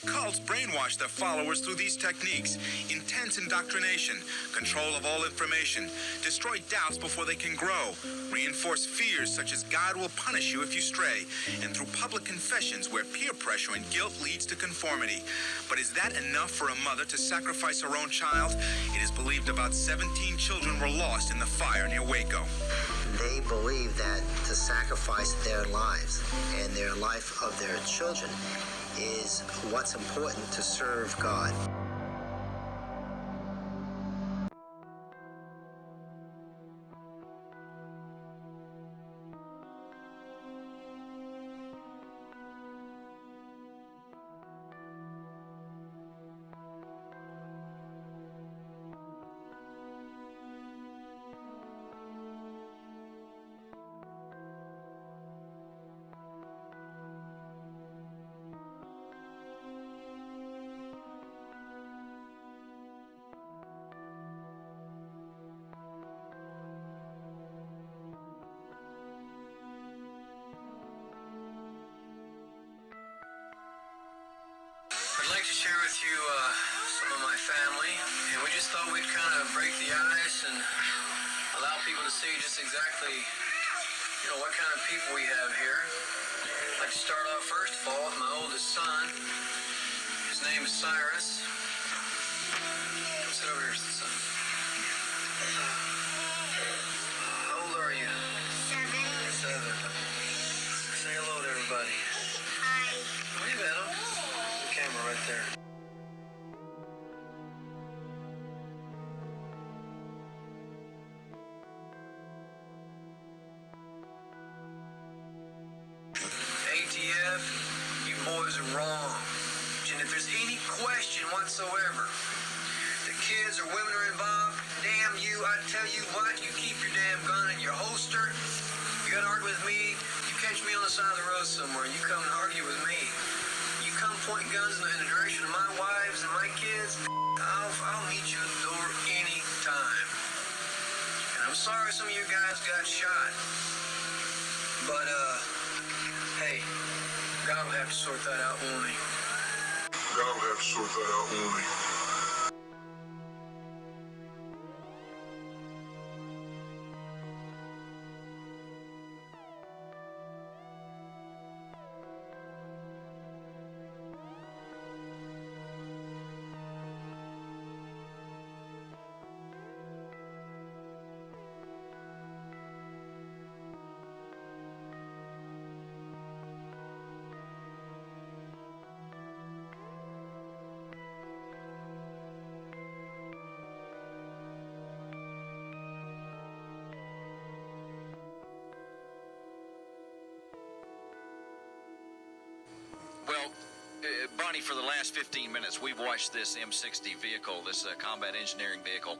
Cults brainwash their followers through these techniques: intense indoctrination, control of all information, destroy doubts before they can grow, reinforce fears such as God will punish you if you stray, and through public confessions where peer pressure and guilt leads to conformity. But is that enough for a mother to sacrifice her own child? It is believed about 17 children were lost in the fire near Waco. They believe that to sacrifice their lives and their life of their children is what's important to serve God. I'd like to share with you some of my family, and we just thought we'd kind of break the ice and allow people to see just exactly, what kind of people we have here. I'd like to start off first of all with my oldest son. His name is Cyrus. Sit over here, son. How old are you? 7. Say hello to everybody. Hi. Wave at him. Camera right there. ATF, you boys are wrong. And if there's any question whatsoever that kids or women are involved, damn you, I tell you what, you keep your damn gun in your holster. You gotta argue with me, you catch me on the side of the road somewhere, you come and argue with me. Come point guns in the direction of my wives and my kids, I'll meet you at the door anytime. And I'm sorry some of you guys got shot. But, hey, God will have to sort that out, won't he? God will have to sort that out, won't he? Well, Bonnie, for the last 15 minutes, we've watched this M60 vehicle, this combat engineering vehicle,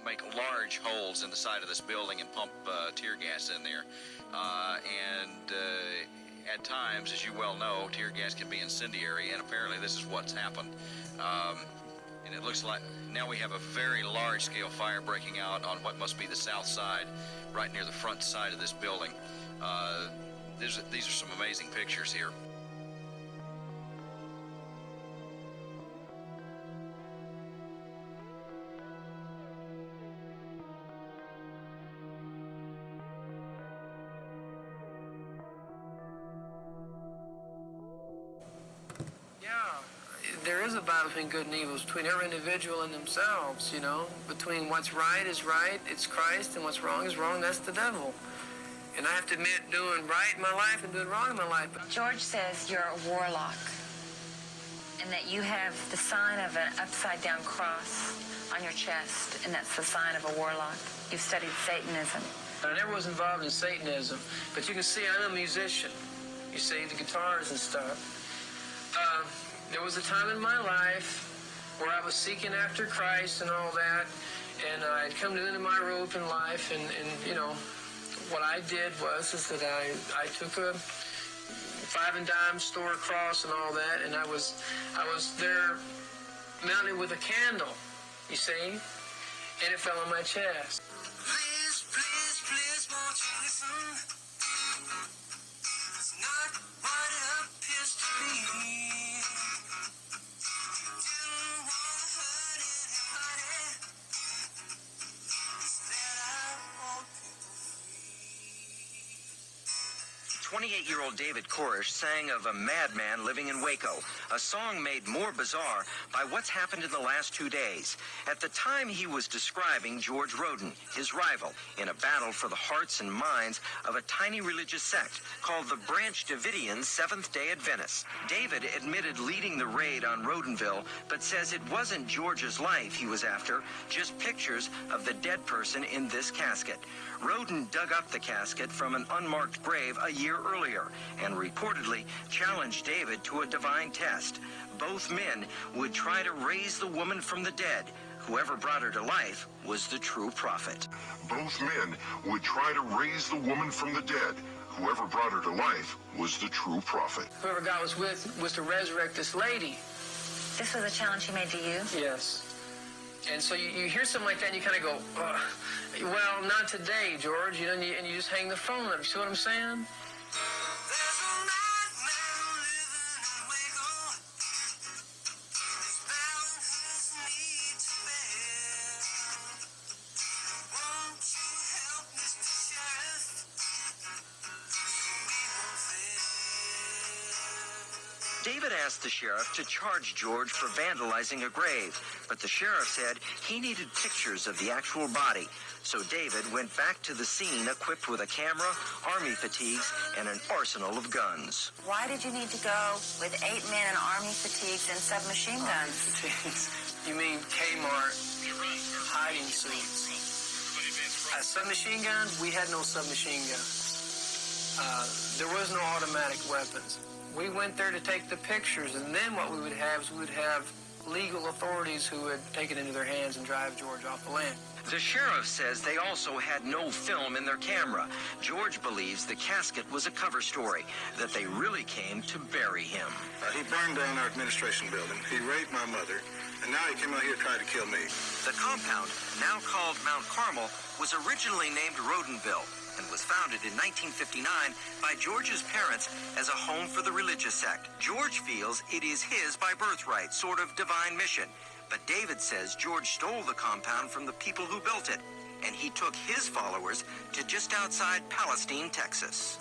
make large holes in the side of this building and pump tear gas in there. At times, as you well know, tear gas can be incendiary, and apparently this is what's happened. And it looks like now we have a very large-scale fire breaking out on what must be the south side, right near the front side of this building. These are some amazing pictures here. Yeah, there is a battle between good and evil, between every individual and themselves, between what's right is right, it's Christ, and what's wrong is wrong, that's the devil. And I have to admit, doing right in my life and doing wrong in my life. George says you're a warlock and that you have the sign of an upside-down cross on your chest, and that's the sign of a warlock. You've studied Satanism. I never was involved in Satanism, but you can see I'm a musician. You see, the guitars and stuff. There was a time in my life where I was seeking after Christ and all that, and I'd come to the end of my rope in life, and what I did was that I took a 5 and dime store cross and all that, and I was there mounted with a candle, you see, and it fell on my chest. Please, please, please, won't you listen? It's not what it appears to be. 28-year-old David Koresh sang of a madman living in Waco, a song made more bizarre by what's happened in the last 2 days. At the time, he was describing George Roden, his rival, in a battle for the hearts and minds of a tiny religious sect called the Branch Davidian Seventh-day Adventists. David admitted leading the raid on Rodenville, but says it wasn't George's life he was after, just pictures of the dead person in this casket. Roden dug up the casket from an unmarked grave a year earlier and reportedly challenged David to a divine test. Both men would try to raise the woman from the dead. Whoever brought her to life was the true prophet. Both men would try to raise the woman from the dead. Whoever brought her to life was the true prophet. Whoever God was with was to resurrect this lady. This was a challenge he made to you? Yes. And so you hear something like that and you kind of go, well, not today, George, you know, and you just hang the phone up. You see what I'm saying? David asked the sheriff to charge George for vandalizing a grave, but the sheriff said he needed pictures of the actual body. So David went back to the scene equipped with a camera, army fatigues, and an arsenal of guns. Why did you need to go with 8 men in army fatigues and submachine guns? You mean Kmart hiding suits? Submachine guns? We had no submachine guns. There was no automatic weapons. We went there to take the pictures, and then what we would have is we would have legal authorities who would take it into their hands and drive George off the land. The sheriff says they also had no film in their camera. George believes the casket was a cover story, that they really came to bury him. He burned down our administration building. He raped my mother, and now he came out here and tried to kill me. The compound, now called Mount Carmel, was originally named Rodenville and was founded in 1959 by George's parents as a home for the religious sect. George feels it is his by birthright, sort of divine mission. But David says George stole the compound from the people who built it, and he took his followers to just outside Palestine, Texas.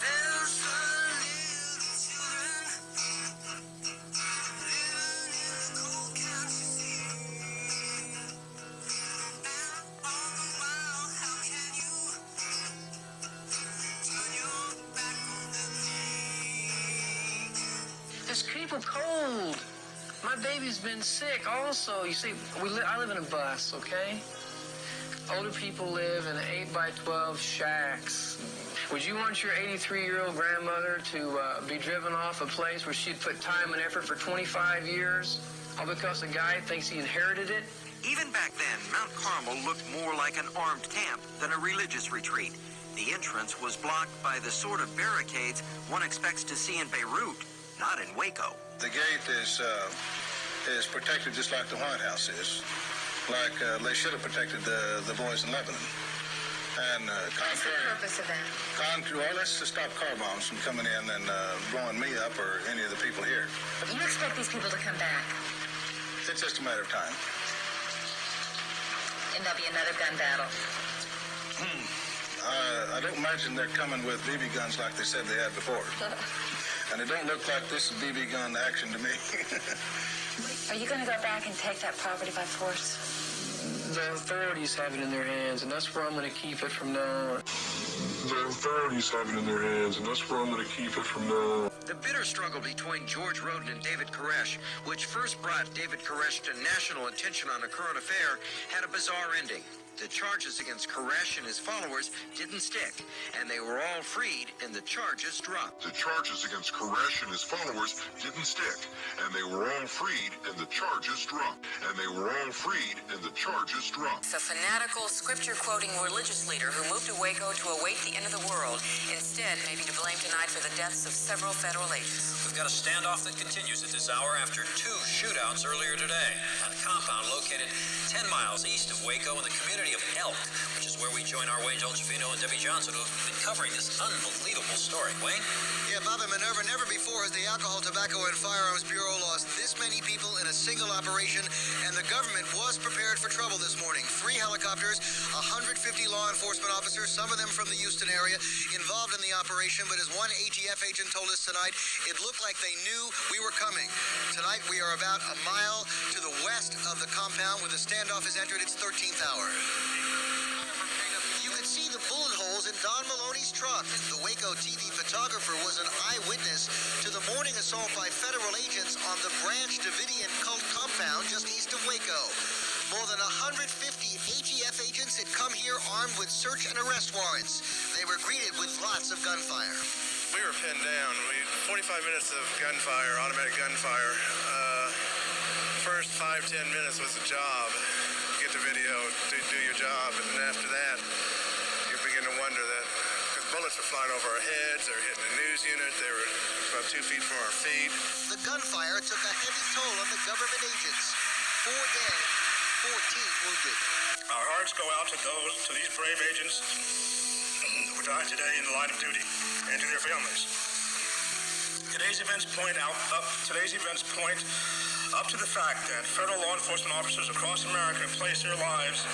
It's people cold. My baby's been sick also. You see, I live in a bus, okay? Older people live in 8x12 shacks. Would you want your 83-year-old grandmother to be driven off a place where she'd put time and effort for 25 years, all because a guy thinks he inherited it? Even back then, Mount Carmel looked more like an armed camp than a religious retreat. The entrance was blocked by the sort of barricades one expects to see in Beirut, not in Waco. The gate is protected just like the White House is. Like they should have protected the boys in Lebanon. And What's the purpose of that? well, that's to stop car bombs from coming in and blowing me up or any of the people here. You expect these people to come back, It's just a matter of time. and there'll be another gun battle. I don't imagine they're coming with BB guns like they said they had before. And it don't look like this is BB gun action to me. Are you going to go back and take that property by force? The authorities have it in their hands, and that's where I'm going to keep it from now on. The authorities have it in their hands, and that's where I'm going to keep it from now on. The bitter struggle between George Roden and David Koresh, which first brought David Koresh to national attention on a current affair, had a bizarre ending. The charges against Koresh and his followers didn't stick, and they were all freed, and the charges dropped. The charges against Koresh and his followers didn't stick, and they were all freed, and the charges dropped. And they were all freed, and the charges dropped. A fanatical, scripture-quoting religious leader who moved to Waco to await the end of the world, instead maybe to blame tonight for the deaths of several federal agents. We've got a standoff that continues at this hour after 2 shootouts earlier today on a compound located 10 miles east of Waco in the community of Elk, which is where we join our Wayne Dolcefino and Debbie Johnson, who have been covering this unbelievable story. Wayne? Yeah, Bob and Minerva, never before has the Alcohol, Tobacco, and Firearms Bureau lost this many people in a single operation, and the government was prepared for trouble this morning. 3 helicopters, 150 law enforcement officers, some of them from the Houston area, involved in the operation, but as one ATF agent told us tonight, it looked like they knew we were coming. Tonight, we are about a mile to the west of the compound where the standoff has entered its 13th hour. You could see the bullet holes in Don Maloney's truck. The Waco TV photographer was an eyewitness to the morning assault by federal agents on the Branch Davidian cult compound just east of Waco. More than 150 ATF agents had come here armed with search and arrest warrants. They were greeted with lots of gunfire. We were pinned down. 45 minutes of gunfire, automatic gunfire. First 5-10 minutes was a job. Get the video, do your job, and then after that, you begin to wonder that, because bullets were flying over our heads, they were hitting the news unit, they were about 2 feet from our feet. The gunfire took a heavy toll on the government agents. 4 dead, 14 wounded. Our hearts go out to these brave agents who died today in the line of duty, and to their families. Today's events point up to the fact that federal law enforcement officers across America place their lives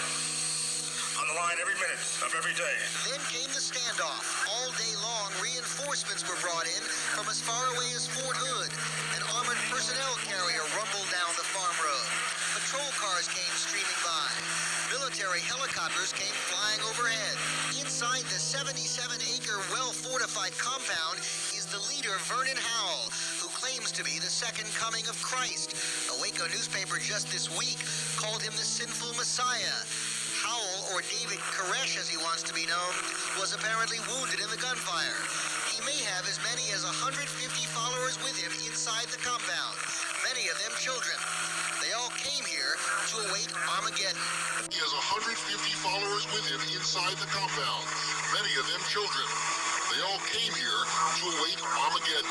on the line every minute of every day. Then came the standoff. All day long, reinforcements were brought in from as far away as Fort Hood. An armored personnel carrier rumbled down the farm road. Patrol cars came streaming by. Military helicopters came flying overhead. Inside the 77-acre well-fortified compound is the leader, Vernon Howell, who claims to be the second coming of Christ. A Waco newspaper just this week called him the sinful Messiah. Howell, or David Koresh as he wants to be known, was apparently wounded in the gunfire. He may have as many as 150 followers with him inside the compound, many of them children. They all came here to await Armageddon. He has 150 followers with him inside the compound, many of them children. They all came here to await Armageddon.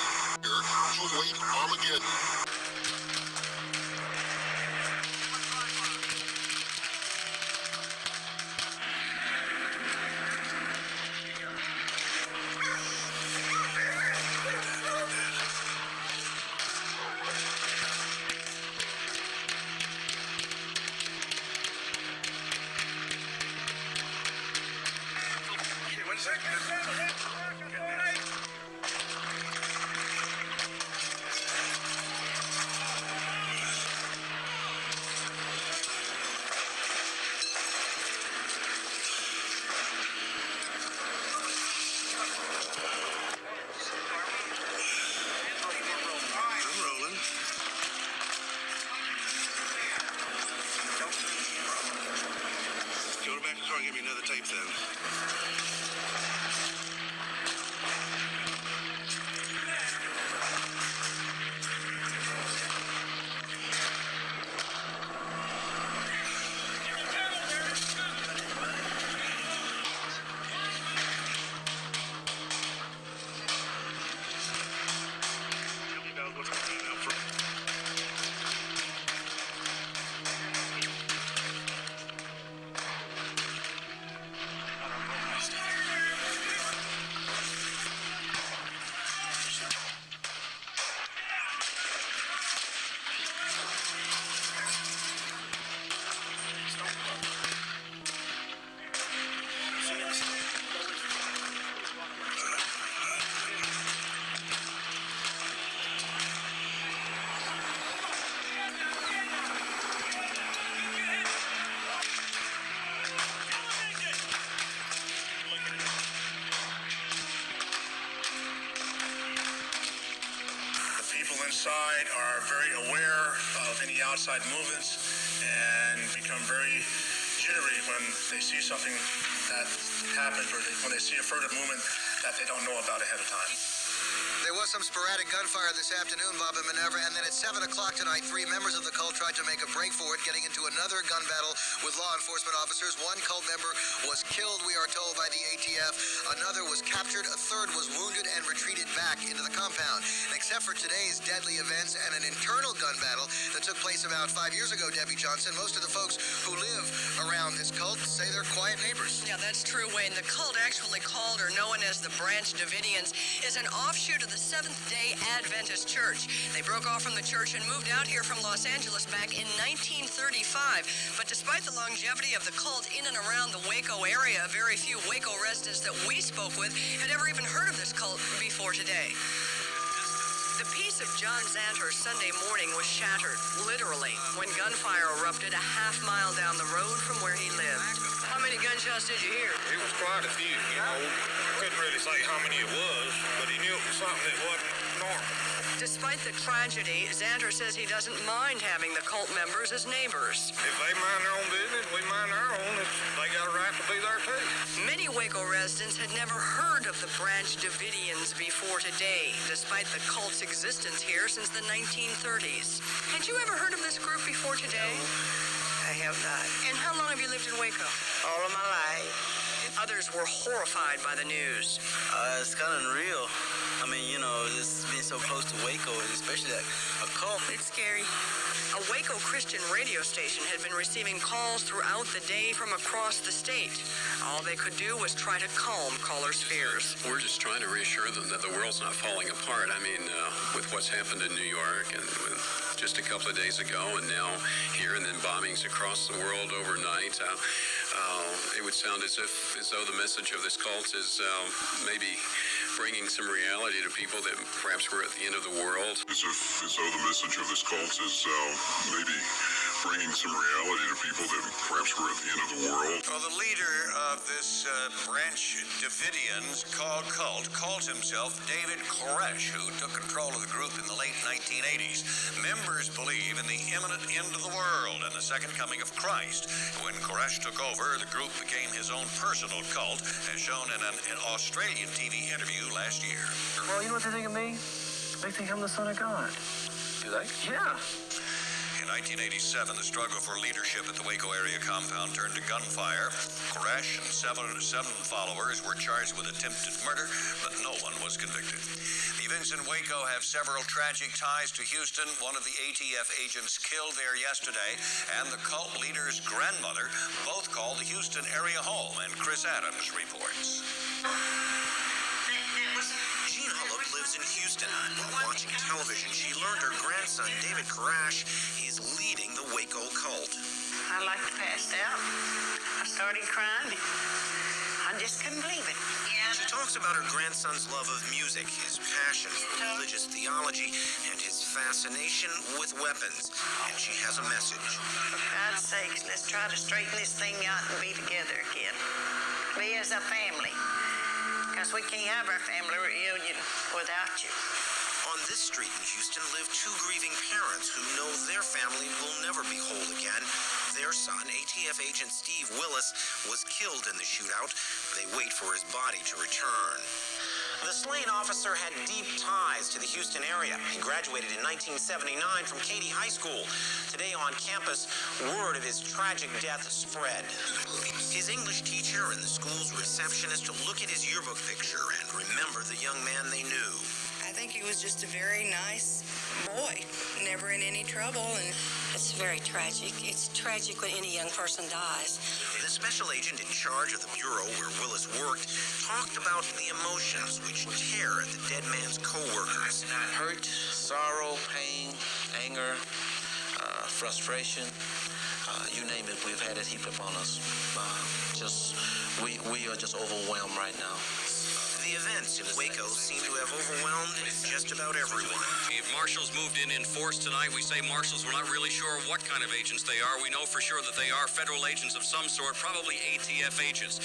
Give me another tape then. Inside are very aware of any outside movements and become very jittery when they see something that happens or when they see a further movement that they don't know about ahead of time. There was some sporadic gunfire this afternoon, Bob and Minerva, and then at 7 o'clock tonight, 3 members of the cult tried to make a break for it, getting into another gun battle with law enforcement officers. One cult member was killed, we are told, by the ATF. Another was captured. A third was wounded and retreated back into the compound. And except for today's deadly events and an internal gun battle that took place about 5 years ago, Debbie Johnson, most of the folks who live around this cult say they're quiet neighbors. Yeah, that's true, Wayne. The cult, actually called or known as the Branch Davidians, is an offshoot of the Seventh-day Adventist Church. They broke off from the church and moved out here from Los Angeles back in 1935. But despite the longevity of the cult in and around the Waco area, very few Waco residents that we spoke with had ever even heard of this cult before today. The peace of John Zanter's Sunday morning was shattered, literally, when gunfire erupted a half-mile down the road from where he lived. How many gunshots did you hear? It was quite a few, you know. Couldn't really say how many it was, but he knew it was something that wasn't normal. Despite the tragedy, Zanter says he doesn't mind having the cult members as neighbors. If they mind their own business, we mind our own. They got a right to be there too. Many Waco residents had never heard of the Branch Davidians before today, despite the cult's existence here since the 1930s. Had you ever heard of this group before today? I have not. And how long have you lived in Waco? All of my life. Others were horrified by the news. It's kind of unreal. I mean, you know, it's being so close to Waco, and especially that a cult. It's scary. A Waco Christian radio station had been receiving calls throughout the day from across the state. All they could do was try to calm callers' fears. We're just trying to reassure them that the world's not falling apart. I mean, with what's happened in New York and just a couple of days ago and now here and then bombings across the world overnight, it would sound as though the message of this cult is maybe bringing some reality to people that perhaps we're at the end of the world. As though the message of this cult is maybe bringing some reality to people that perhaps we're at the end of the world. Well, the leader of this Branch Davidians calls himself David Koresh, who took control of the group in the late 1980s. Members believe in the imminent end of the world and the second coming of Christ. When Koresh took over, the group became his own personal cult, as shown in an Australian TV interview last year. Well, you know what they think of me? They think I'm the son of God. Do they? Yeah. In 1987, the struggle for leadership at the Waco area compound turned to gunfire. Koresh and seven followers were charged with attempted murder, but no one was convicted. The events in Waco have several tragic ties to Houston. One of the ATF agents killed there yesterday, and the cult leader's grandmother both called the Houston area home, and Chris Adams reports. Jean Hullup lives in Houston. While watching television, she learned her grandson, David Koresh, is leading the Waco cult. I like passed out. I started crying. I just couldn't believe it. She talks about her grandson's love of music, his passion for religious theology, and his fascination with weapons. And she has a message. For God's sakes, let's try to straighten this thing out and be together again. Be as a family. Because we can't have our family reunion without you. On this street in Houston live two grieving parents who know their family will never be whole again. Their son, ATF agent Steve Willis, was killed in the shootout. They wait for his body to return. The slain officer had deep ties to the Houston area. He graduated in 1979 from Katy High School. Today on campus, word of his tragic death spread. His English teacher and the school's receptionist look at his yearbook picture and remember the young man they knew. I think he was just a very nice boy, never in any trouble, and it's very tragic. It's tragic when any young person dies. The special agent in charge of the bureau where Willis worked talked about the emotions which tear at the dead man's co-workers. Hurt, sorrow, pain, anger, frustration, you name it, we've had it heaped upon us. We are just overwhelmed right now. The events in Waco seem to have overwhelmed just about everyone. Marshals moved in force tonight. We say marshals. We're not really sure what kind of agents they are. We know for sure that they are federal agents of some sort, probably ATF agents.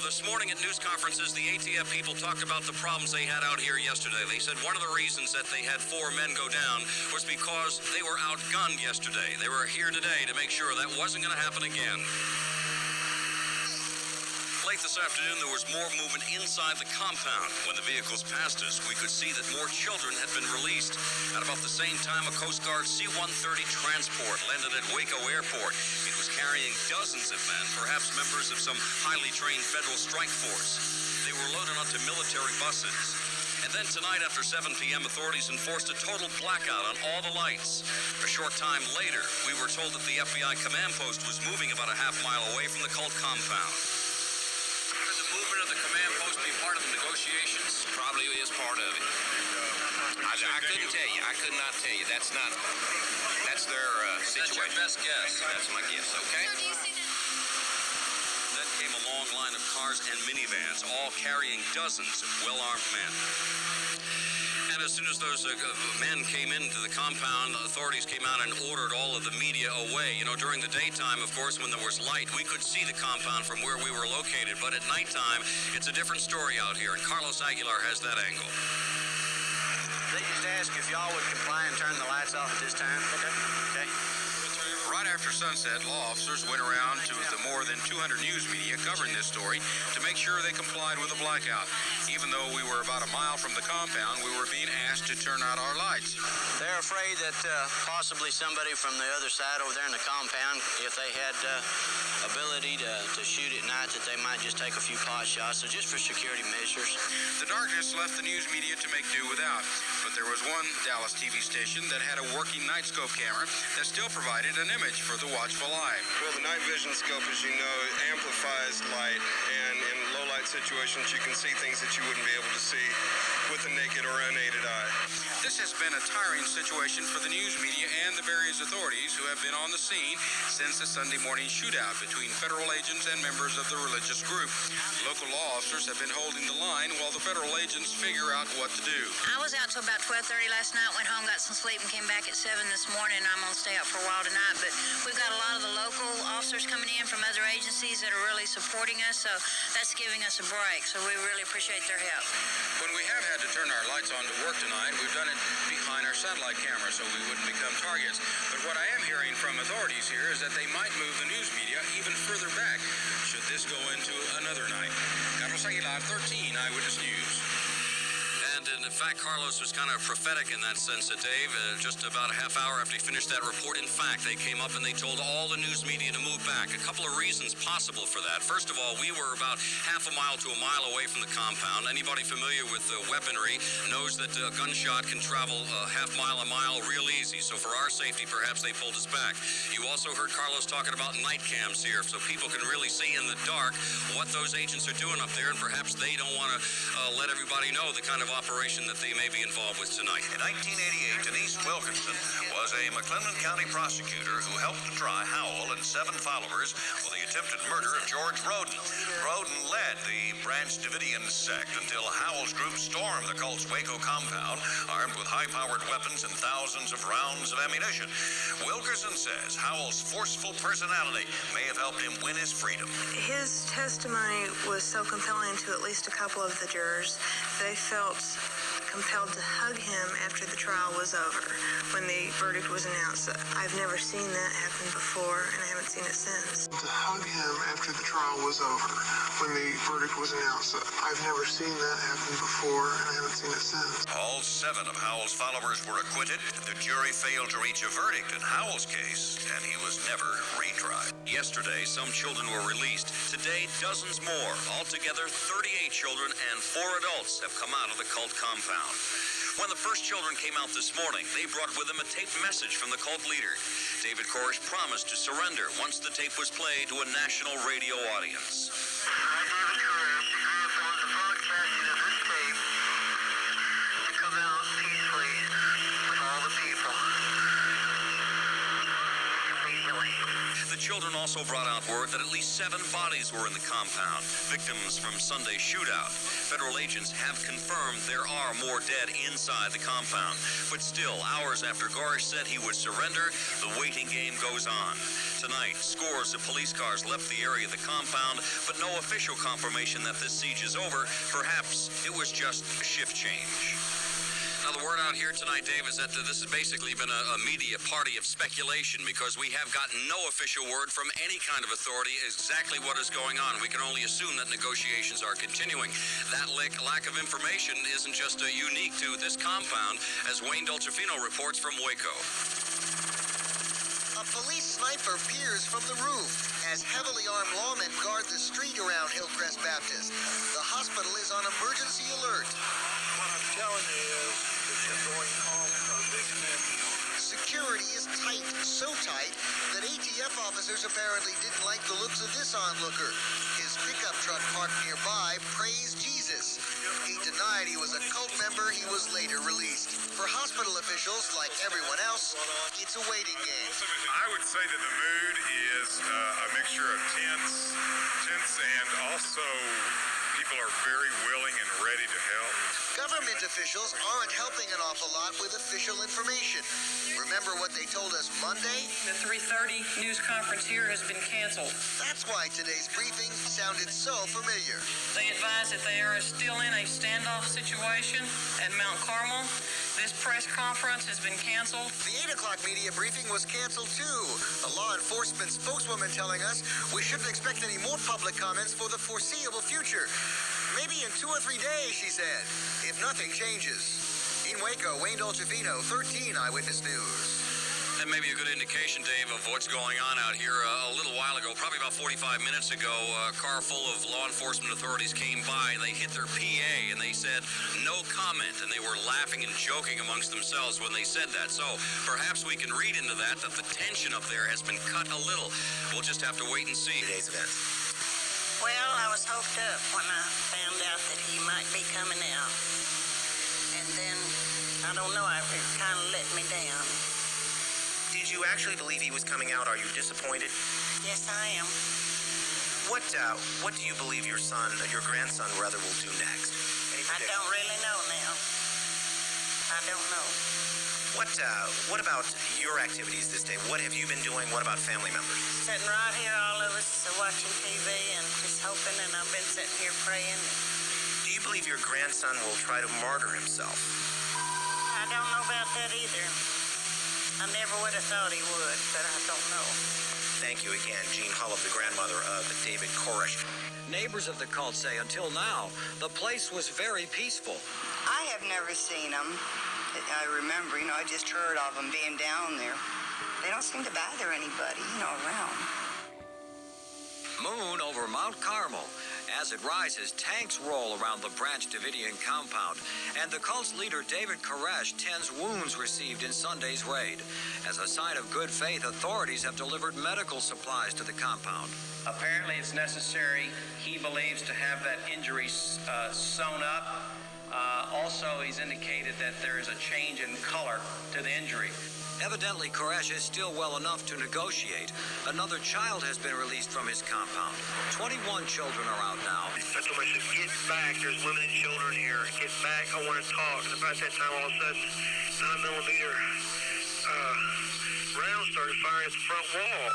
This morning at news conferences, the ATF people talked about the problems they had out here yesterday. They said one of the reasons that they had 4 men go down was because they were outgunned yesterday. They were here today to make sure that wasn't going to happen again. Late this afternoon, there was more movement inside the compound. When the vehicles passed us, we could see that more children had been released. At about the same time, a Coast Guard C-130 transport landed at Waco Airport. It was carrying dozens of men, perhaps members of some highly trained federal strike force. They were loaded onto military buses. And then tonight after 7 p.m., authorities enforced a total blackout on all the lights. A short time later, we were told that the FBI command post was moving about a half mile away from the cult compound. Could the movement of the command post be part of the negotiations? Probably is part of it. I couldn't tell you. I could not tell you. That's their situation. That's your best guess. That's my guess, okay? So do you see that? Then came a long line of cars and minivans, all carrying dozens of well-armed men. And as soon as those men came into the compound, authorities came out and ordered all of the media away. You know, during the daytime, of course, when there was light, we could see the compound from where we were located. But at nighttime, it's a different story out here, and Carlos Aguilar has that angle. They just asked if y'all would comply and turn the lights off at this time. Okay. Right after sunset, law officers went around to the more than 200 news media covering this story to make sure they complied with the blackout. Even though we were about a mile from the compound, we were being asked to turn out our lights. They're afraid that possibly somebody from the other side over there in the compound, if they had ability to shoot at night, that they might just take a few pot shots. So just for security measures. The darkness left the news media to make do without, but there was one Dallas TV station that had a working night scope camera that still provided an image for the watchful eye. Well, the night vision scope, as you know, amplifies light, and in low light situations, you can see things that you wouldn't be able to see with the naked or unaided eye. This has been a tiring situation for the news media and the various authorities who have been on the scene since the Sunday morning shootout between federal agents and members of the religious group. Local law officers have been holding the line while the federal agents figure out what to do. I was out till about 12:30 last night, went home, got some sleep, and came back at 7 this morning. I'm going to stay out for a while tonight, but we've got a lot of the local officers coming in from other agencies that are really supporting us, so that's giving us a break, so we really appreciate their help. When we have had to turn our lights on to work tonight, we've done it behind our satellite camera so we wouldn't become targets. But what I am hearing from authorities here is that they might move the news media even further back should this go into another night. Carlos Aguilar, 13 Eyewitness News. And in fact, Carlos was kind of prophetic in that sense, Dave. Just about a half hour after he finished that report, in fact, they came up and they told all the news media to move back. A couple of reasons possible for that. First of all, we were about half a mile to a mile away from the compound. Anybody familiar with weaponry knows that a gunshot can travel a mile real easy. So for our safety, perhaps they pulled us back. You also heard Carlos talking about night cams here, so people can really see in the dark what those agents are doing up there, and perhaps they don't want to let everybody know the kind of operation that they may be involved with tonight. In 1988, Denise Wilkinson was a McLennan County prosecutor who helped to try Howell and 7 followers for the attempted murder of George Roden. Roden led the Branch Davidian sect until Howell's group stormed the cult's Waco compound, armed with high-powered weapons and thousands of rounds of ammunition. Wilkerson says Howell's forceful personality may have helped him win his freedom. His testimony was so compelling to at least a couple of the jurors. They felt compelled to hug him after the trial was over when the verdict was announced. I've never seen that happen before, and I haven't seen it since. To hug him after the trial was over when the verdict was announced. I've never seen that happen before, and I haven't seen it since. All 7 of Howell's followers were acquitted. The jury failed to reach a verdict in Howell's case, and he was never retried. Yesterday, some children were released. Today, dozens more. Altogether, 38 children and 4 adults have come out of the cult compound. When the first children came out this morning, they brought with them a taped message from the cult leader. David Koresh promised to surrender once the tape was played to a national radio audience. I, David Koresh, hereby the broadcasting of this tape to come out peacefully with all the people. Immediately. The children also brought out word that at least 7 bodies were in the compound, victims from Sunday's shootout. Federal agents have confirmed there are more dead inside the compound. But still, hours after Koresh said he would surrender, the waiting game goes on. Tonight, scores of police cars left the area of the compound, but no official confirmation that this siege is over. Perhaps it was just a shift change. Now, the word out here tonight, Dave, is that this has basically been a media party of speculation because we have gotten no official word from any kind of authority exactly what is going on. We can only assume that negotiations are continuing. That lack of information isn't just unique to this compound, as Wayne Dolcefino reports from Waco. A police sniper peers from the roof as heavily armed lawmen guard the street around Hillcrest Baptist. The hospital is on emergency alert. What I'm telling you is that you're going home a big man. Security is tight, so tight that ATF officers apparently didn't like the looks of this onlooker. His pickup truck parked nearby praised Jesus. He denied he was a cult member. He was later released. For hospital officials, like everyone else, it's a waiting game. I would say that the mood is a mixture of tense, and also people are very willing and ready to help. Government officials aren't helping an awful lot with official information. Remember what they told us Monday? The 3:30 news conference here has been canceled. That's why today's briefing sounded so familiar. They advise that they are still in a standoff situation at Mount Carmel. This press conference has been canceled. The 8 o'clock media briefing was canceled too. A law enforcement spokeswoman telling us we shouldn't expect any more public comments for the foreseeable future. Maybe in 2 or 3 days, she said, if nothing changes. In Waco, Wayne Dolcevino, 13 Eyewitness News. That may be a good indication, Dave, of what's going on out here. A little while ago, probably about 45 minutes ago, a car full of law enforcement authorities came by. They hit their PA and they said, no comment. And they were laughing and joking amongst themselves when they said that. So perhaps we can read into that the tension up there has been cut a little. We'll just have to wait and see. Today's events. Well, I was hoped up when I found out that he might be coming out. And then, I don't know, it kind of let me down. Did you actually believe he was coming out? Are you disappointed? Yes, I am. What do you believe your grandson rather, will do next? I don't really know now. I don't know. What about your activities this day? What have you been doing? What about family members? Sitting right here, all of us watching TV and just hoping, and I've been sitting here praying. Do you believe your grandson will try to martyr himself? I don't know about that either. I never would have thought he would, but I don't know. Thank you again, Jean Hull, the grandmother of David Koresh. Neighbors of the cult say until now, the place was very peaceful. I have never seen them. I remember, I just heard of them being down there. They don't seem to bother anybody, around. Moon over Mount Carmel. As it rises, tanks roll around the Branch Davidian compound, and the cult's leader, David Koresh, tends wounds received in Sunday's raid. As a sign of good faith, authorities have delivered medical supplies to the compound. Apparently it's necessary, he believes, to have that injury sewn up. Also, he's indicated that there is a change in color to the injury. Evidently, Koresh is still well enough to negotiate. Another child has been released from his compound. 21 children are out now. I told him, I said, get back. There's women and children here. Get back. I want to talk. And about that time, all of a sudden, 9mm rounds started firing at the front wall.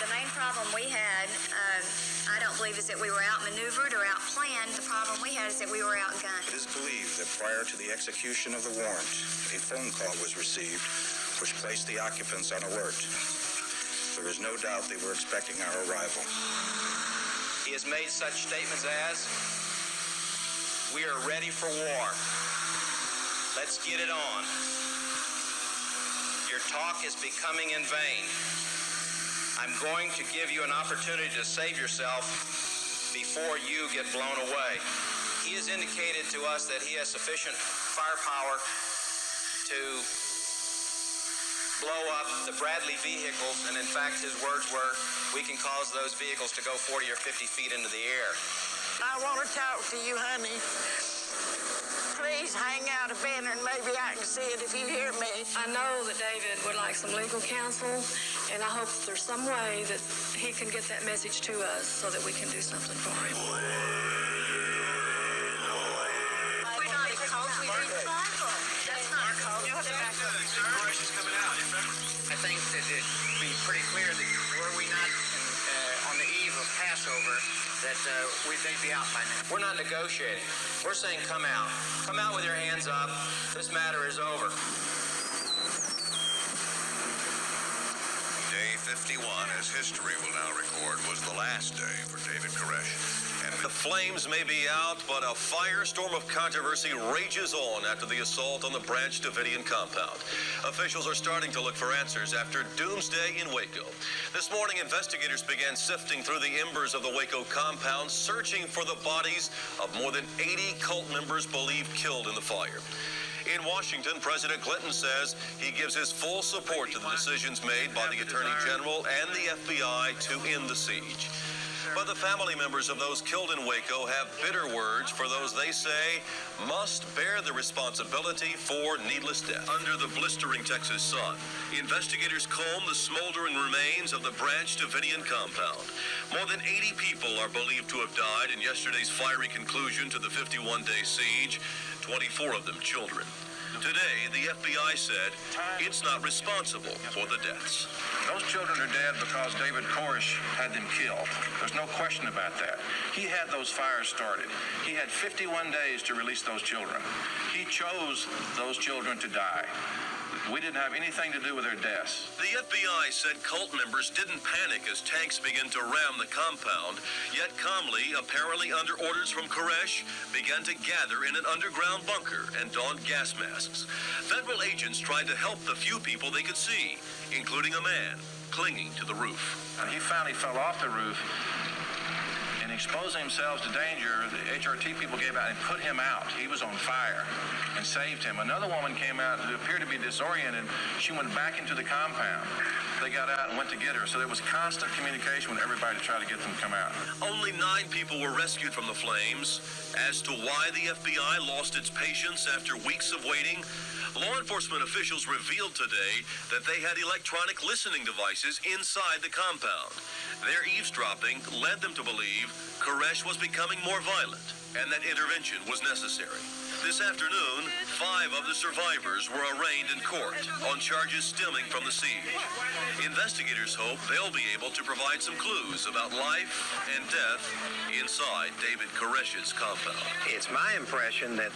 The main problem we had, I don't believe, is that we were outmaneuvered or outplanned. The problem we had is that we were outgunned. It is believed that prior to the execution of the warrant, a phone call was received which placed the occupants on alert. There is no doubt they were expecting our arrival. He has made such statements as, we are ready for war. Let's get it on. Your talk is becoming in vain. I'm going to give you an opportunity to save yourself before you get blown away. He has indicated to us that he has sufficient firepower to blow up the Bradley vehicles, and in fact his words were, we can cause those vehicles to go 40 or 50 feet into the air. I want to talk to you, honey. Please hang out a bit and maybe I can see it if you hear me. I know that David would like some legal counsel, and I hope that there's some way that he can get that message to us so that we can do something for him. We're not a cult, we read the Bible. That's not a cult. You have to back up. Koresh is coming out. I think that it would be pretty clear that were we not on the eve of Passover, that they'd be out by now. We're not negotiating. We're saying come out. Come out with your hands up. This matter is over. Day 51, as history will now record, was the last day for David Koresh. And the flames may be out, but a firestorm of controversy rages on after the assault on the Branch Davidian compound. Officials are starting to look for answers after doomsday in Waco. This morning, investigators began sifting through the embers of the Waco compound, searching for the bodies of more than 80 cult members believed killed in the fire. In Washington, President Clinton says he gives his full support to the decisions made by the Attorney General and the FBI to end the siege. But the family members of those killed in Waco have bitter words for those they say must bear the responsibility for needless death. Under the blistering Texas sun, investigators comb the smoldering remains of the Branch Davidian compound. More than 80 people are believed to have died in yesterday's fiery conclusion to the 51-day siege, 24 of them children. Today, the FBI said it's not responsible for the deaths. Those children are dead because David Koresh had them killed. There's no question about that. He had those fires started. He had 51 days to release those children. He chose those children to die. We didn't have anything to do with their deaths. The FBI said cult members didn't panic as tanks began to ram the compound, yet calmly, apparently under orders from Koresh, began to gather in an underground bunker and donned gas masks. Federal agents tried to help the few people they could see, including a man clinging to the roof. And he finally fell off the roof. And exposing himself to danger, the HRT people gave out and put him out. He was on fire and saved him. Another woman came out who appeared to be disoriented. She went back into the compound. They got out and went to get her. So there was constant communication with everybody to try to get them to come out. Only 9 people were rescued from the flames. As to why the FBI lost its patience after weeks of waiting, law enforcement officials revealed today that they had electronic listening devices inside the compound. Their eavesdropping led them to believe Koresh was becoming more violent and that intervention was necessary. This afternoon, 5 of the survivors were arraigned in court on charges stemming from the siege. Investigators hope they'll be able to provide some clues about life and death inside David Koresh's compound. It's my impression that,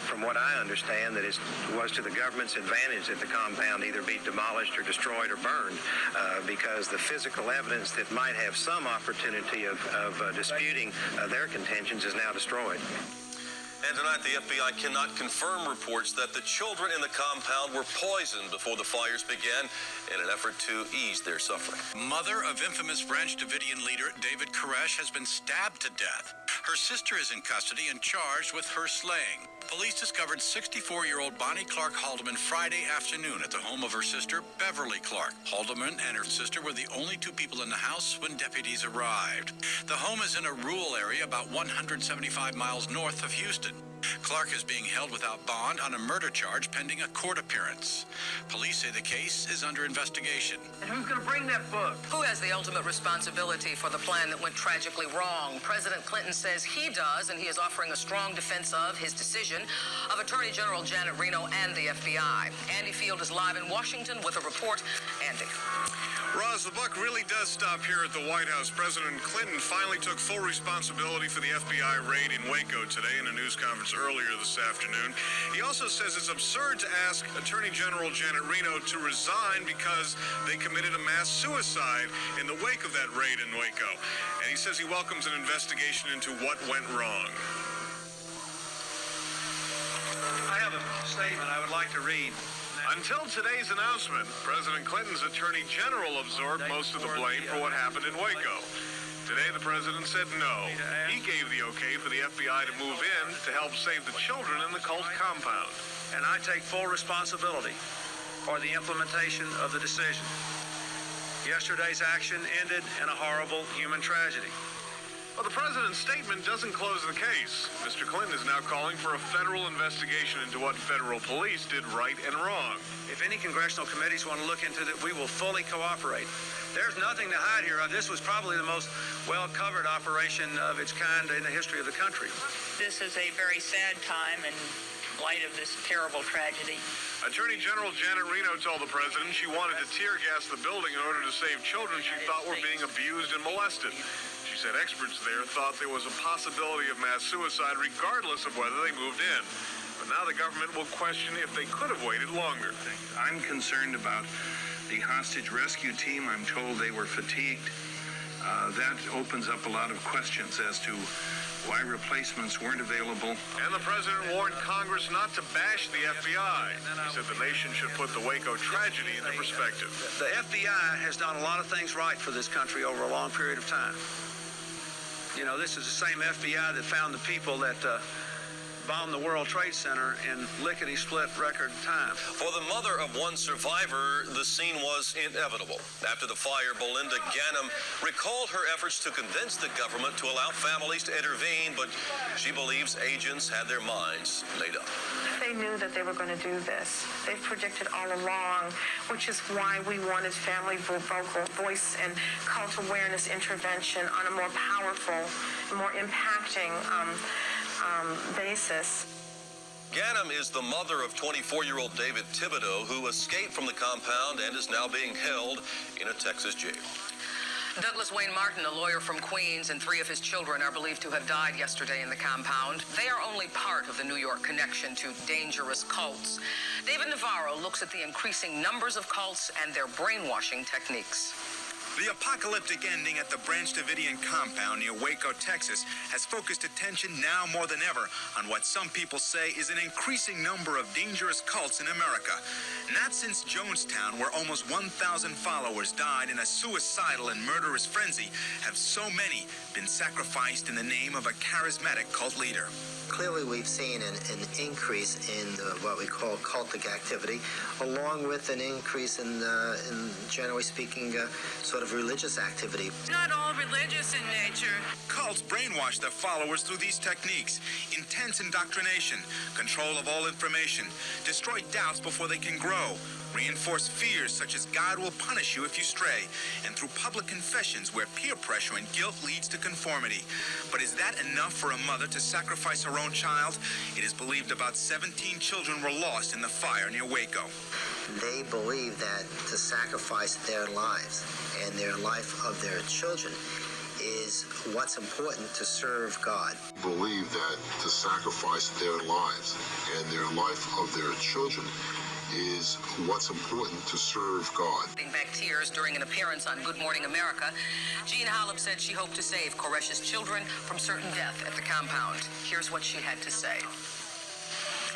from what I understand, that it was to the government's advantage that the compound either be demolished or destroyed or burned, because the physical evidence that might have some opportunity of disputing their contentions is now destroyed. And tonight, the FBI cannot confirm reports that the children in the compound were poisoned before the fires began in an effort to ease their suffering. Mother of infamous Branch Davidian leader David Koresh has been stabbed to death. Her sister is in custody and charged with her slaying. Police discovered 64-year-old Bonnie Clark Haldeman Friday afternoon at the home of her sister, Beverly Clark. Haldeman and her sister were the only 2 people in the house when deputies arrived. The home is in a rural area about 175 miles north of Houston. Clark is being held without bond on a murder charge pending a court appearance. Police say the case is under investigation. And who's going to bring that book? Who has the ultimate responsibility for the plan that went tragically wrong? President Clinton says he does, and he is offering a strong defense of his decision of Attorney General Janet Reno and the FBI. Andy Field is live in Washington with a report. Andy. Roz, the buck really does stop here at the White House. President Clinton finally took full responsibility for the FBI raid in Waco today in a news conference earlier this afternoon. He also says it's absurd to ask Attorney General Janet Reno to resign because they committed a mass suicide in the wake of that raid in Waco. And he says he welcomes an investigation into what went wrong. I have a statement I would like to read. Until today's announcement, President Clinton's Attorney General absorbed most of the blame for what happened in Waco. Today, the president said no. He gave the okay for the FBI to move in to help save the children in the cult compound. And I take full responsibility for the implementation of the decision. Yesterday's action ended in a horrible human tragedy. Well, the president's statement doesn't close the case. Mr. Clinton is now calling for a federal investigation into what federal police did right and wrong. If any congressional committees want to look into it, we will fully cooperate. There's nothing to hide here. This was probably the most well-covered operation of its kind in the history of the country. This is a very sad time in light of this terrible tragedy. Attorney General Janet Reno told the president she wanted to tear gas the building in order to save children she thought were being abused and molested. She said experts there thought there was a possibility of mass suicide regardless of whether they moved in. But now the government will question if they could have waited longer. I'm concerned about the hostage rescue team. I'm told they were fatigued. That opens up a lot of questions as to why replacements weren't available. And the president warned Congress not to bash the FBI. He said the nation should put the Waco tragedy into perspective. The FBI has done a lot of things right for this country over a long period of time. You know, this is the same FBI that found the people that bomb the World Trade Center in lickety-split record time. For the mother of one survivor, the scene was inevitable. After the fire, Belinda Ganem recalled her efforts to convince the government to allow families to intervene, but she believes agents had their minds made up. They knew that they were going to do this. They've predicted all along, which is why we wanted family vocal voice and cult awareness intervention on a more powerful, more impacting basis. Ganem is the mother of 24-year-old David Thibodeau, who escaped from the compound and is now being held in a Texas jail. Douglas Wayne Martin, a lawyer from Queens, and 3 of his children are believed to have died yesterday in the compound. They are only part of the New York connection to dangerous cults. David Navarro looks at the increasing numbers of cults and their brainwashing techniques. The apocalyptic ending at the Branch Davidian compound near Waco, Texas, has focused attention now more than ever on what some people say is an increasing number of dangerous cults in America. Not since Jonestown, where almost 1,000 followers died in a suicidal and murderous frenzy, have so many been sacrificed in the name of a charismatic cult leader. Clearly, we've seen an increase in what we call cultic activity, along with an increase in generally speaking, sort of religious activity. Not all religious in nature. Cults brainwash their followers through these techniques: intense indoctrination, control of all information, destroy doubts before they can grow, reinforce fears such as God will punish you if you stray, and through public confessions where peer pressure and guilt leads to conformity. But is that enough for a mother to sacrifice her own child? It is believed about 17 children were lost in the fire near Waco. They believe that to sacrifice their lives and their life of their children is what's important to serve God. Believe that to sacrifice their lives and their life of their children is what's important to serve God. Back tears during an appearance on Good Morning America, Jean Hollop said she hoped to save Koresh's children from certain death at the compound. Here's what she had to say.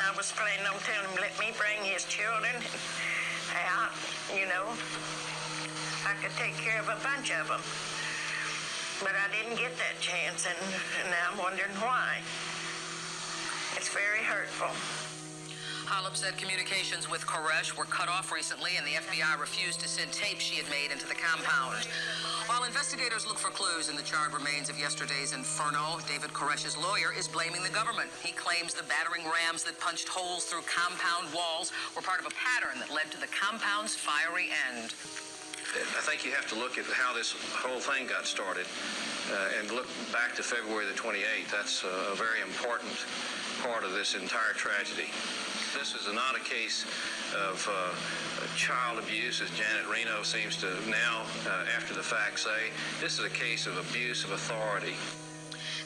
I was planning on telling him, let me bring his children out, you know. I could take care of a bunch of them. But I didn't get that chance, and now I'm wondering why. It's very hurtful. Hollop said communications with Koresh were cut off recently, and the FBI refused to send tapes she had made into the compound. While investigators look for clues in the charred remains of yesterday's inferno, David Koresh's lawyer is blaming the government. He claims the battering rams that punched holes through compound walls were part of a pattern that led to the compound's fiery end. I think you have to look at how this whole thing got started and look back to February the 28th. That's a very important part of this entire tragedy. This is not a case of child abuse, as Janet Reno seems to now, after the fact, say. This is a case of abuse of authority.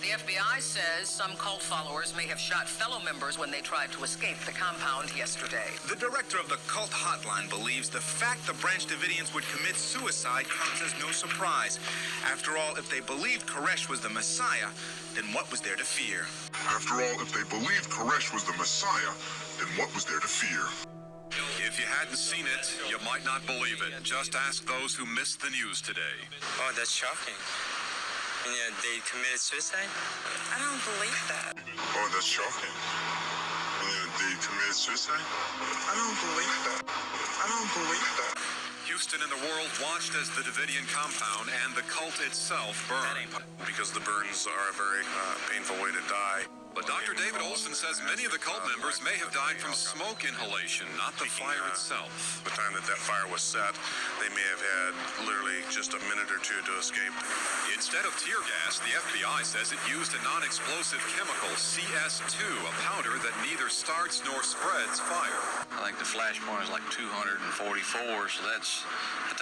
The FBI says some cult followers may have shot fellow members when they tried to escape the compound yesterday. The director of the cult hotline believes the fact the Branch Davidians would commit suicide comes as no surprise. After all, if they believed Koresh was the Messiah, then what was there to fear? After all, if they believed Koresh was the Messiah, then what was there to fear? If you hadn't seen it, you might not believe it. Just ask those who missed the news today. Oh, that's shocking. And yeah, they committed suicide? I don't believe that. Oh, that's shocking. And they committed suicide? I don't believe that. I don't believe that. Houston and the world watched as the Davidian compound and the cult itself burned. Because the burns are a very painful way to die. But Dr. David Olson says many of the cult members may have died from smoke inhalation, not the fire itself. The time that fire was set, they may have had literally just a minute or two to escape. Instead of tear gas, the FBI says it used a non-explosive chemical, CS2, a powder that neither starts nor spreads fire. I think the flash point is like 244, so that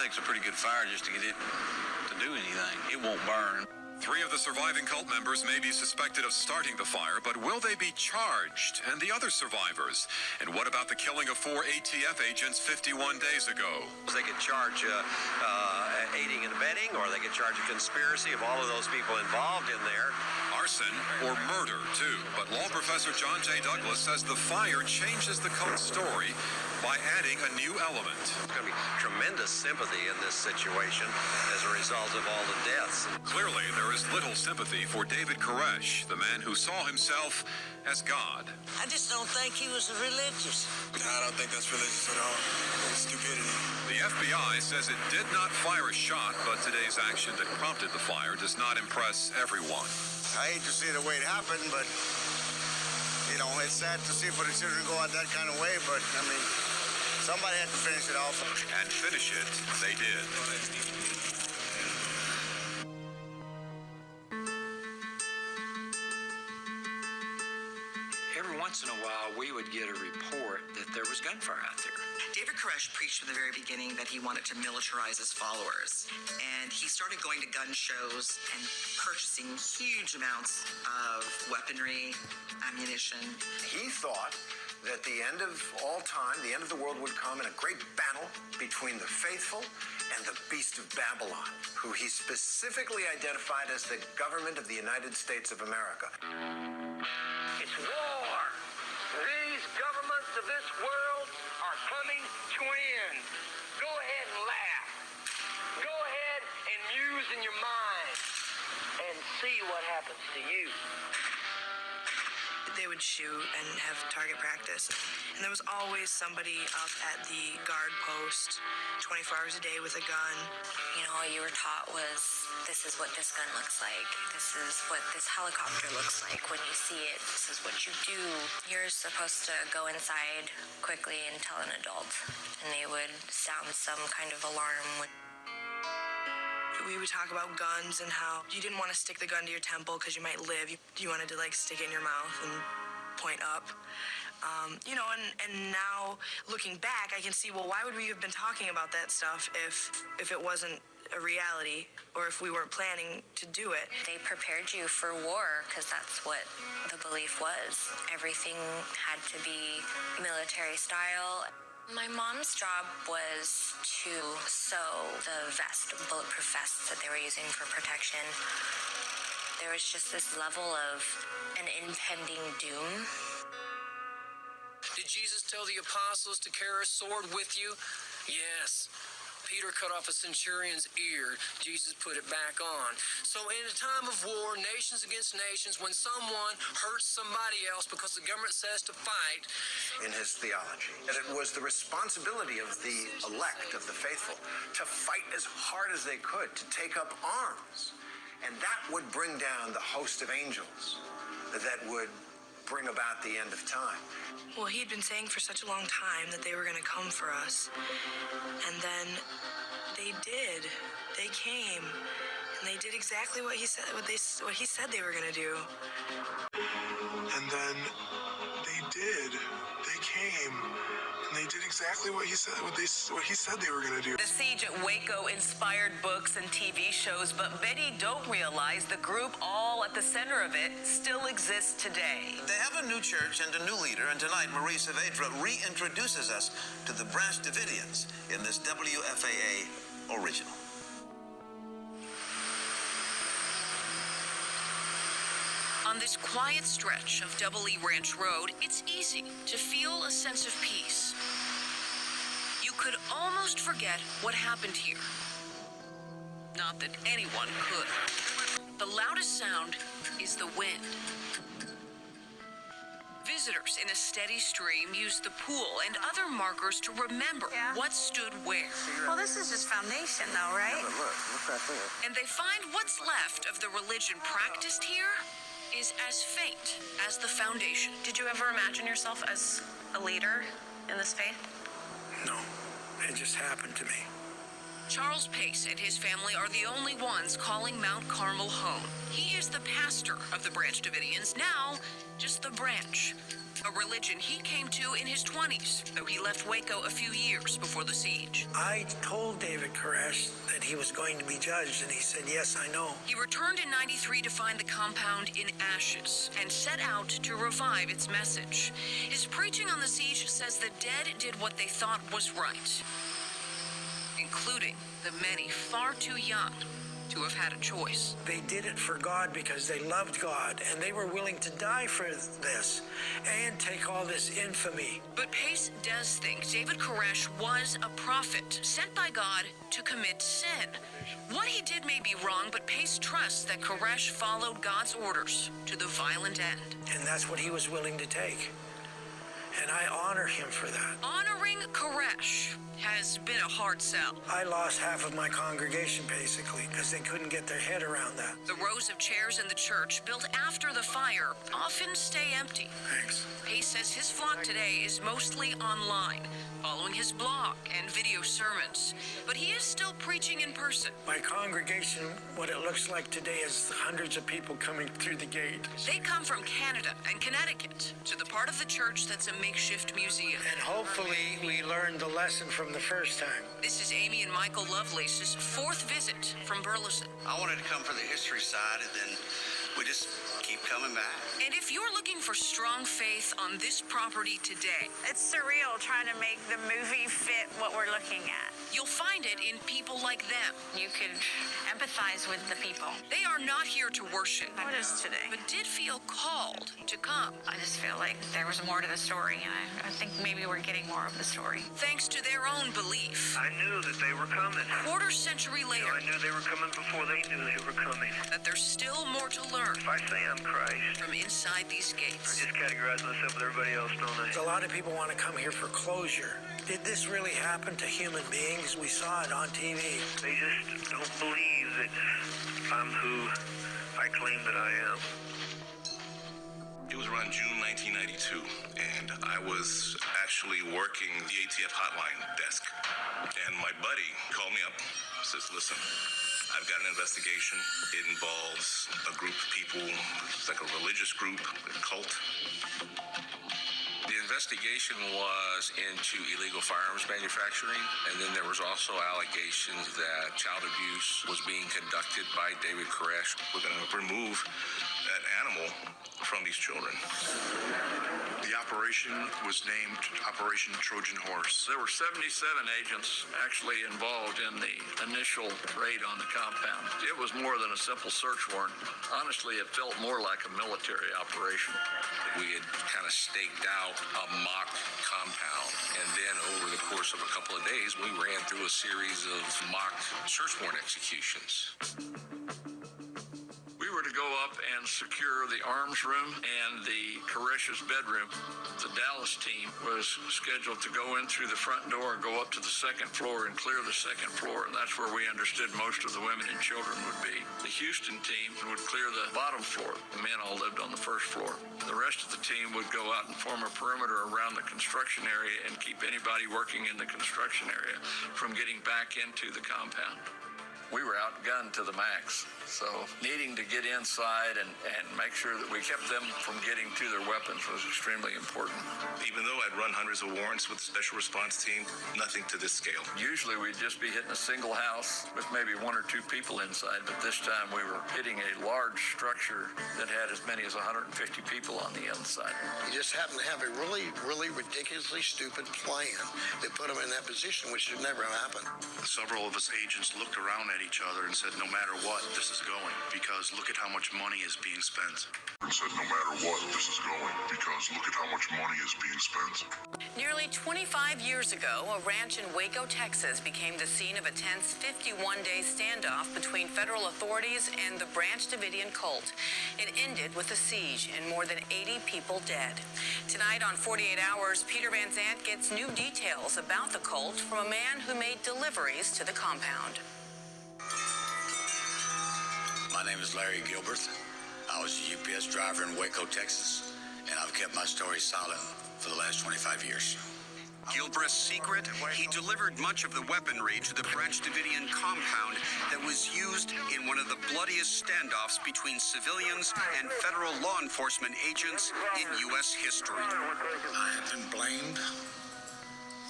takes a pretty good fire just to get it to do anything. It won't burn. 3 of the surviving cult members may be suspected of starting the fire, but will they be charged? And the other survivors? And what about the killing of 4 ATF agents 51 days ago? They could charge aiding and abetting, or they could charge a conspiracy of all of those people involved in there. Arson or murder, too. But law professor John J. Douglas says the fire changes the cult story by adding a new element. There's going to be tremendous sympathy in this situation as a result of all the deaths. Clearly, there is little sympathy for David Koresh, the man who saw himself as God. I just don't think he was religious. No, I don't think that's religious at all. It's stupidity. The FBI says it did not fire a shot, but today's action that prompted the fire does not impress everyone. I hate to see the way it happened, but, you know, it's sad to see for the children go out that kind of way, but, I mean, somebody had to finish it off. And finish it, they did. Every once in a while, we would get a report that there was gunfire out there. David Koresh preached from the very beginning that he wanted to militarize his followers. And he started going to gun shows and purchasing huge amounts of weaponry, ammunition. He thought that the end of all time, the end of the world would come in a great battle between the faithful and the beast of Babylon, who he specifically identified as the government of the United States of America. It's war. These governments of this world are coming to an end. Go ahead and laugh. Go ahead and muse in your mind and see what happens to you. They would shoot and have target practice. And there was always somebody up at the guard post 24 hours a day with a gun. You know, all you were taught was, this is what this gun looks like. This is what this helicopter looks like. When you see it, this is what you do. You're supposed to go inside quickly and tell an adult. And they would sound some kind of alarm. We would talk about guns and how you didn't want to stick the gun to your temple because you might live. You wanted to like stick it in your mouth and point up. You know, and now looking back, I can see, well, why would we have been talking about that stuff if it wasn't a reality or if we weren't planning to do it? They prepared you for war because that's what the belief was. Everything had to be military style. My mom's job was to sew the vest, bulletproof vests that they were using for protection. There was just this level of an impending doom. Did Jesus tell the apostles to carry a sword with you? Yes. Peter cut off a centurion's ear. Jesus put it back on. So in a time of war, nations against nations, when someone hurts somebody else because the government says to fight. In his theology, that it was the responsibility of the elect, of the faithful, to fight as hard as they could, to take up arms. And that would bring down the host of angels that would bring about the end of time. Well, he'd been saying for such a long time that they were going to come for us. And then they did. They came. And they did exactly what he said they were going to do. And then they did. They came. And they did exactly what he said they were going to do. The siege at Waco inspired books and TV shows, but many don't realize the group all at the center of it still exists today. They have a new church and a new leader, and tonight Marie Saavedra reintroduces us to the Branch Davidians in this WFAA original. On this quiet stretch of Double E Ranch Road, it's easy to feel a sense of peace. You could almost forget what happened here. Not that anyone could. The loudest sound is the wind. Visitors in a steady stream use the pool and other markers to remember what stood where. Well, this is just foundation, though, right? Yeah, but look right there. And they find what's left of the religion practiced here is as faint as the foundation. Did you ever imagine yourself as a leader in this faith? No, it just happened to me. Charles Pace and his family are the only ones calling Mount Carmel home. He is the pastor of the Branch Davidians, now just the Branch, a religion he came to in his 20s, though he left Waco a few years before the siege. I told David Koresh that he was going to be judged, and he said, yes, I know. He returned in '93 to find the compound in ashes and set out to revive its message. His preaching on the siege says the dead did what they thought was right, including the many far too young to have had a choice. They did it for God because they loved God, and they were willing to die for this and take all this infamy. But Pace does think David Koresh was a prophet sent by God to commit sin. What he did may be wrong, but Pace trusts that Koresh followed God's orders to the violent end. And that's what he was willing to take. And I honor him for that. Honoring Koresh has been a hard sell. I lost half of my congregation, basically, because they couldn't get their head around that. The rows of chairs in the church built after the fire often stay empty. Thanks. Pace says his flock today is mostly online, following his blog and video sermons. But he is still preaching in person. My congregation, what it looks like today, is hundreds of people coming through the gate. They come from Canada and Connecticut to the part of the church that's a makeshift museum. And hopefully we learned the lesson from the first time. This is Amy and Michael Lovelace's fourth visit from Burleson. I wanted to come for the history side, and then we just keep coming back. And if you're looking for strong faith on this property today, it's surreal trying to make the movie fit what we're looking at. You'll find it in people like them. You could empathize with the people. They are not here to worship. What is today? But did feel called to come. I just feel like there was more to the story, and I think maybe we're getting more of the story. Thanks to their own belief. I knew that they were coming. Quarter century later. I knew they were coming before they knew they were coming. That there's still more to learn. If I say I'm Christ, from inside these gates. I just categorize myself with everybody else, don't I? A lot of people want to come here for closure. Did this really happen to human beings? We saw it on TV. They just don't believe that I'm who I claim that I am. It was around June 1992, and I was actually working the ATF hotline desk. And my buddy called me up and says, listen, I've got an investigation. It involves a group of people. It's like a religious group, a cult. The investigation was into illegal firearms manufacturing, and then there was also allegations that child abuse was being conducted by David Koresh. We're going to remove that animal from these children. The operation was named Operation Trojan Horse. There were 77 agents actually involved in the initial raid on the compound. It was more than a simple search warrant. Honestly, it felt more like a military operation. We had kind of staked out a mock compound, and then over the course of a couple of days, we ran through a series of mock search warrant executions. We were to go up and secure the arms room and the Koresh's bedroom. The Dallas team was scheduled to go in through the front door and go up to the second floor and clear the second floor, and that's where we understood most of the women and children would be. The Houston team would clear the bottom floor. The men all lived on the first floor. The rest of the team would go out and form a perimeter around the construction area and keep anybody working in the construction area from getting back into the compound. We were outgunned to the max, so needing to get inside and make sure that we kept them from getting to their weapons was extremely important. Even though I'd run hundreds of warrants with the special response team, nothing to this scale. Usually we'd just be hitting a single house with maybe one or two people inside, but this time we were hitting a large structure that had as many as 150 people on the inside. You just happen to have a really, really ridiculously stupid plan that put them in that position, which should never have happened. Several of us agents looked around at each other and said, no matter what, this is going, because look at how much money is being spent. And said, no matter what, this is going, because look at how much money is being spent. Nearly 25 years ago, a ranch in Waco, Texas became the scene of a tense 51-day standoff between federal authorities and the Branch Davidian cult. It ended with a siege and more than 80 people dead. Tonight on 48 Hours, Peter Van Zandt gets new details about the cult from a man who made deliveries to the compound. My name is Larry Gilbert. I was a UPS driver in Waco, Texas, and I've kept my story silent for the last 25 years. Gilbreth's secret? He delivered much of the weaponry to the Branch Davidian compound that was used in one of the bloodiest standoffs between civilians and federal law enforcement agents in U.S. history. I have been blamed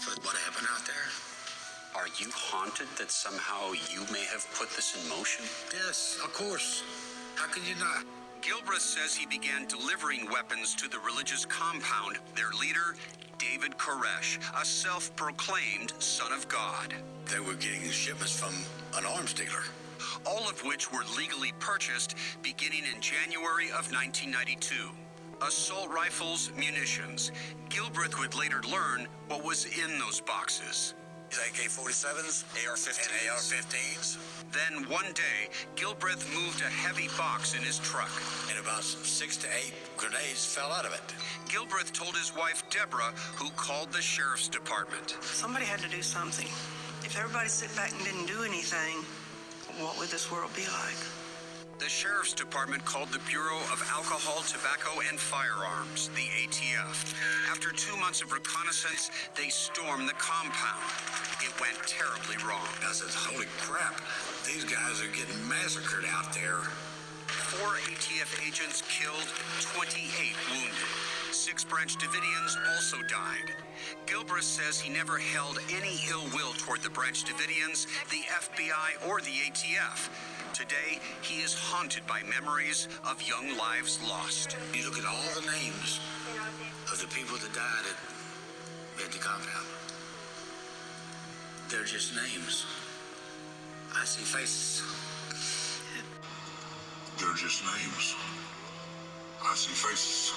for what happened out there. Are you haunted that somehow you may have put this in motion? Yes, of course. How could you not? Gilbreth says he began delivering weapons to the religious compound. Their leader, David Koresh, a self-proclaimed son of God. They were getting shipments from an arms dealer. all of which were legally purchased beginning in January of 1992. Assault rifles, munitions. Gilbreth would later learn what was in those boxes. AK-47s, AR-15s. And AR-15s. Then one day, Gilbreth moved a heavy box in his truck. And about 6 to 8 grenades fell out of it. Gilbreth told his wife, Deborah, who called the sheriff's department. Somebody had to do something. If everybody sit back and didn't do anything, what would this world be like? The sheriff's department called the Bureau of Alcohol, Tobacco, and Firearms, the ATF. After 2 months of reconnaissance, they stormed the compound. It went terribly wrong. I said, holy crap, these guys are getting massacred out there. 4 ATF agents killed, 28 wounded. 6 Branch Davidians also died. Gilbreth says he never held any ill will toward the Branch Davidians, the FBI, or the ATF. Today, he is haunted by memories of young lives lost. You look at all the names of the people that died at the compound. They're just names. I see faces. They're just names. I see faces.